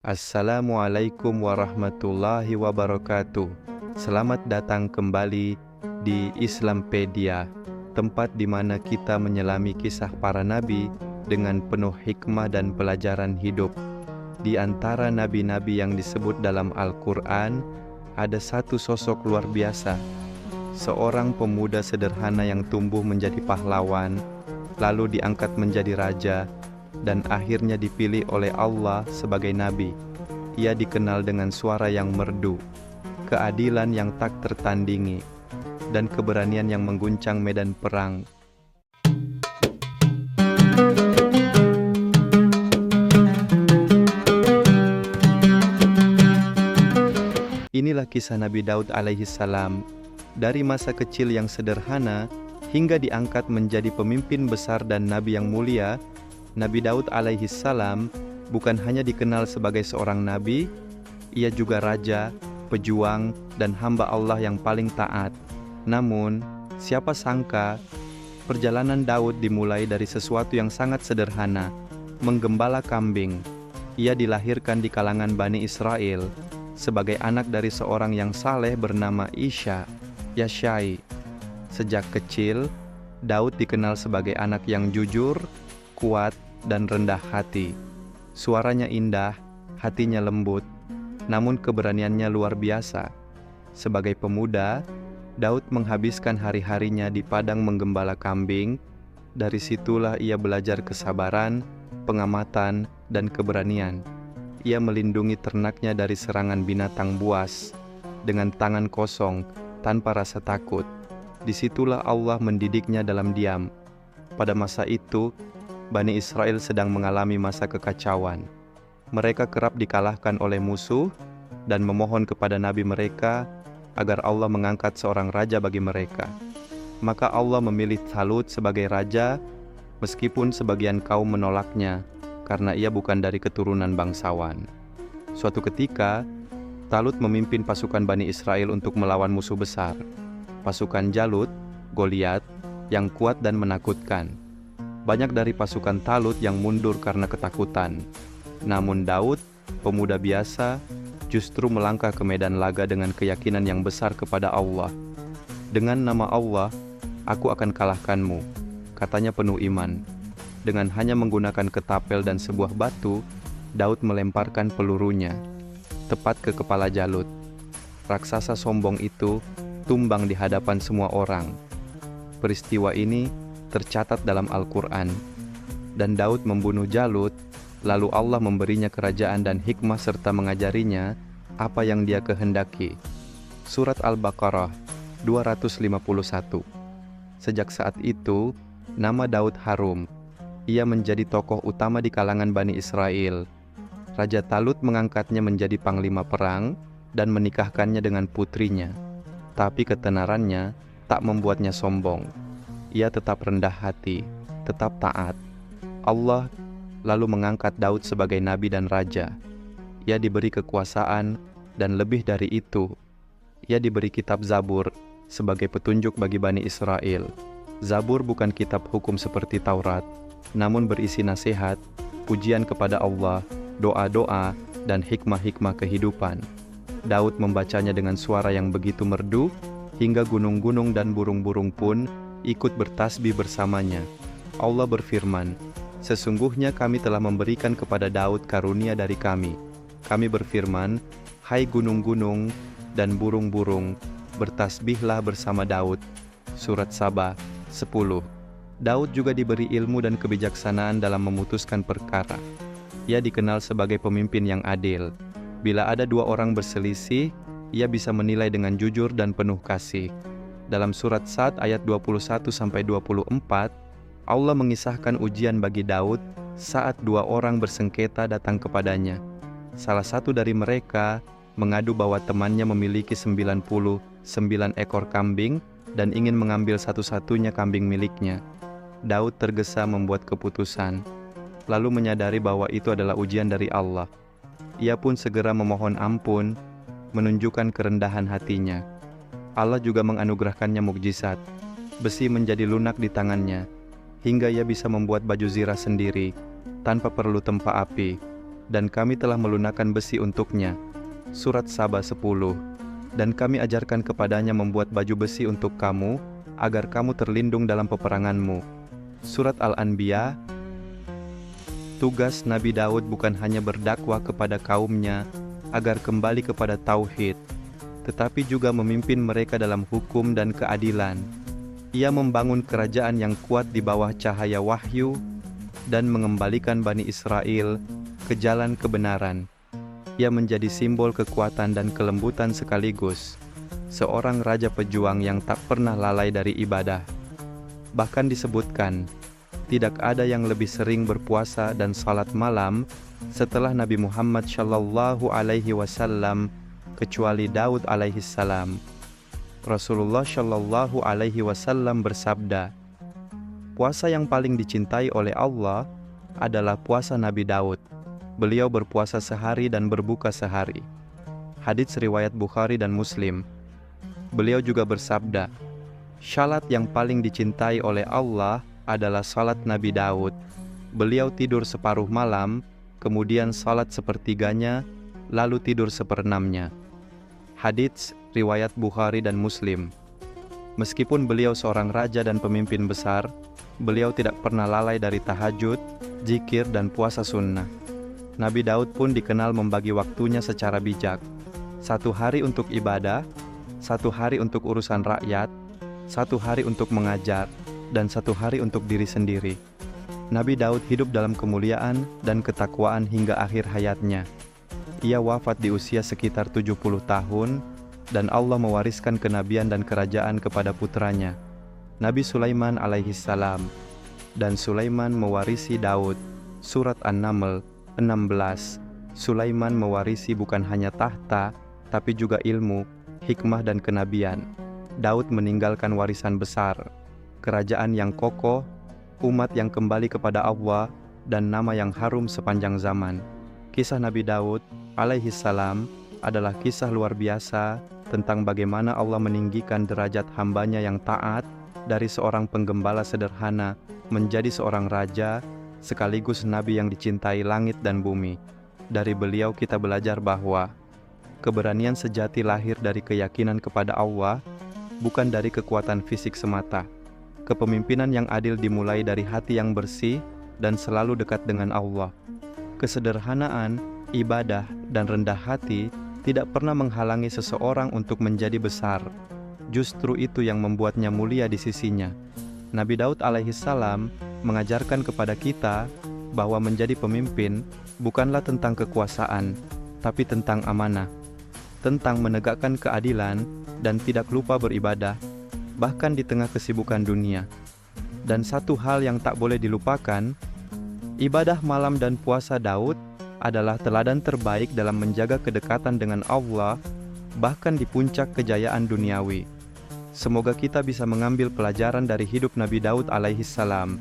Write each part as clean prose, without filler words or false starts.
Assalamualaikum warahmatullahi wabarakatuh. Selamat datang kembali di Islampedia, tempat di mana kita menyelami kisah para nabi dengan penuh hikmah dan pelajaran hidup. Di antara nabi-nabi yang disebut dalam Al-Quran, ada satu sosok luar biasa, seorang pemuda sederhana yang tumbuh menjadi pahlawan, lalu diangkat menjadi raja, dan akhirnya dipilih oleh Allah sebagai nabi. Ia dikenal dengan suara yang merdu, keadilan yang tak tertandingi, dan keberanian yang mengguncang medan perang. Inilah kisah Nabi Daud alaihissalam, dari masa kecil yang sederhana hingga diangkat menjadi pemimpin besar dan nabi yang mulia. Nabi Daud alaihissalam bukan hanya dikenal sebagai seorang nabi, ia juga raja, pejuang, dan hamba Allah yang paling taat. Namun, siapa sangka perjalanan Daud dimulai dari sesuatu yang sangat sederhana, menggembala kambing. Ia dilahirkan di kalangan Bani Israel sebagai anak dari seorang yang saleh bernama Yashai. Sejak kecil, Daud dikenal sebagai anak yang jujur, kuat, dan rendah hati. Suaranya indah, hatinya lembut, namun keberaniannya luar biasa. Sebagai pemuda, Daud menghabiskan hari-harinya di padang menggembala kambing. Dari situlah ia belajar kesabaran, pengamatan, dan keberanian. Ia melindungi ternaknya dari serangan binatang buas dengan tangan kosong, tanpa rasa takut. Disitulah Allah mendidiknya dalam diam. Pada masa itu, Bani Israel sedang mengalami masa kekacauan. Mereka kerap dikalahkan oleh musuh dan memohon kepada nabi mereka agar Allah mengangkat seorang raja bagi mereka. Maka Allah memilih Talut sebagai raja, meskipun sebagian kaum menolaknya karena ia bukan dari keturunan bangsawan. Suatu ketika, Talut memimpin pasukan Bani Israel untuk melawan musuh besar, pasukan Jalut, Goliat, yang kuat dan menakutkan. Banyak dari pasukan Talut yang mundur karena ketakutan. Namun Daud, pemuda biasa, justru melangkah ke medan laga dengan keyakinan yang besar kepada Allah. Dengan nama Allah, aku akan kalahkanmu, katanya penuh iman. Dengan hanya menggunakan ketapel dan sebuah batu, Daud melemparkan pelurunya tepat ke kepala Jalut. Raksasa sombong itu tumbang di hadapan semua orang. Peristiwa ini tercatat dalam Al-Quran. Dan Daud membunuh Jalut, lalu Allah memberinya kerajaan dan hikmah serta mengajarinya apa yang dia kehendaki. Surat Al-Baqarah 251. Sejak saat itu, nama Daud harum. Ia menjadi tokoh utama di kalangan Bani Israel. Raja Talut mengangkatnya menjadi panglima perang dan menikahkannya dengan putrinya. Tapi ketenarannya tak membuatnya sombong. Ia tetap rendah hati, tetap taat. Allah lalu mengangkat Daud sebagai nabi dan raja. Ia diberi kekuasaan, dan lebih dari itu, ia diberi kitab Zabur sebagai petunjuk bagi Bani Israel. Zabur bukan kitab hukum seperti Taurat, namun berisi nasihat, pujian kepada Allah, doa-doa, dan hikmah-hikmah kehidupan. Daud membacanya dengan suara yang begitu merdu, hingga gunung-gunung dan burung-burung pun ikut bertasbih bersamanya. Allah berfirman, sesungguhnya kami telah memberikan kepada Daud karunia dari kami. Kami berfirman, hai gunung-gunung dan burung-burung, bertasbihlah bersama Daud. Surat Saba 10. Daud juga diberi ilmu dan kebijaksanaan dalam memutuskan perkara. Ia dikenal sebagai pemimpin yang adil. Bila ada dua orang berselisih, ia bisa menilai dengan jujur dan penuh kasih. Dalam surat Sad ayat 21-24, Allah mengisahkan ujian bagi Daud saat dua orang bersengketa datang kepadanya. Salah satu dari mereka mengadu bahwa temannya memiliki 99 ekor kambing dan ingin mengambil satu-satunya kambing miliknya. Daud tergesa membuat keputusan, lalu menyadari bahwa itu adalah ujian dari Allah. Ia pun segera memohon ampun, menunjukkan kerendahan hatinya. Allah juga menganugerahkannya mukjizat. Besi menjadi lunak di tangannya, hingga ia bisa membuat baju zirah sendiri, tanpa perlu tempa api. dan kami telah melunakkan besi untuknya. Surat Saba 10. Dan kami ajarkan kepadanya membuat baju besi untuk kamu, agar kamu terlindung dalam peperanganmu. Surat Al-Anbiya. Tugas Nabi Daud bukan hanya berdakwah kepada kaumnya agar kembali kepada tauhid, tetapi juga memimpin mereka dalam hukum dan keadilan. Ia membangun kerajaan yang kuat di bawah cahaya wahyu dan mengembalikan Bani Israel ke jalan kebenaran. Ia menjadi simbol kekuatan dan kelembutan sekaligus, seorang raja pejuang yang tak pernah lalai dari ibadah. Bahkan disebutkan, tidak ada yang lebih sering berpuasa dan salat malam setelah Nabi Muhammad Shallallahu Alaihi Wasallam kecuali Daud alaihi salam. Rasulullah Shallallahu Alaihi Wasallam bersabda, puasa yang paling dicintai oleh Allah adalah puasa Nabi Daud. Beliau berpuasa sehari dan berbuka sehari. Hadits riwayat Bukhari dan Muslim. Beliau juga bersabda, salat yang paling dicintai oleh Allah adalah salat Nabi Daud. Beliau tidur separuh malam, kemudian salat sepertiganya, lalu tidur seperenamnya. Hadits riwayat Bukhari dan Muslim. Meskipun beliau seorang raja dan pemimpin besar, beliau tidak pernah lalai dari tahajud, zikir, dan puasa sunnah. Nabi Daud pun dikenal membagi waktunya secara bijak. 1 hari untuk ibadah, 1 hari untuk urusan rakyat, 1 hari untuk mengajar, dan 1 hari untuk diri sendiri. Nabi Daud hidup dalam kemuliaan dan ketakwaan hingga akhir hayatnya. Ia wafat di usia sekitar 70 tahun, dan Allah mewariskan kenabian dan kerajaan kepada putranya, Nabi Sulaiman alaihi salam. Dan Sulaiman mewarisi Daud. Surat An-Naml 16. Sulaiman mewarisi bukan hanya tahta, tapi juga ilmu, hikmah dan kenabian. Daud meninggalkan warisan besar, kerajaan yang kokoh, umat yang kembali kepada Allah, dan nama yang harum sepanjang zaman. Kisah Nabi Daud alaihi salam adalah kisah luar biasa tentang bagaimana Allah meninggikan derajat hambanya yang taat dari seorang penggembala sederhana menjadi seorang raja, sekaligus nabi yang dicintai langit dan bumi. Dari beliau kita belajar bahwa keberanian sejati lahir dari keyakinan kepada Allah, bukan dari kekuatan fisik semata. Kepemimpinan yang adil dimulai dari hati yang bersih dan selalu dekat dengan Allah. Kesederhanaan, ibadah, dan rendah hati tidak pernah menghalangi seseorang untuk menjadi besar. Justru itu yang membuatnya mulia di sisinya. Nabi Daud alaihi salam mengajarkan kepada kita bahwa menjadi pemimpin bukanlah tentang kekuasaan, tapi tentang amanah, tentang menegakkan keadilan dan tidak lupa beribadah, bahkan di tengah kesibukan dunia. Dan satu hal yang tak boleh dilupakan, ibadah malam dan puasa Daud adalah teladan terbaik dalam menjaga kedekatan dengan Allah, bahkan di puncak kejayaan duniawi. Semoga kita bisa mengambil pelajaran dari hidup Nabi Daud alaihi salam,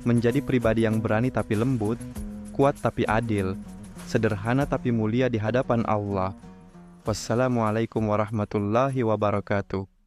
menjadi pribadi yang berani tapi lembut, kuat tapi adil, sederhana tapi mulia di hadapan Allah. Wassalamualaikum warahmatullahi wabarakatuh.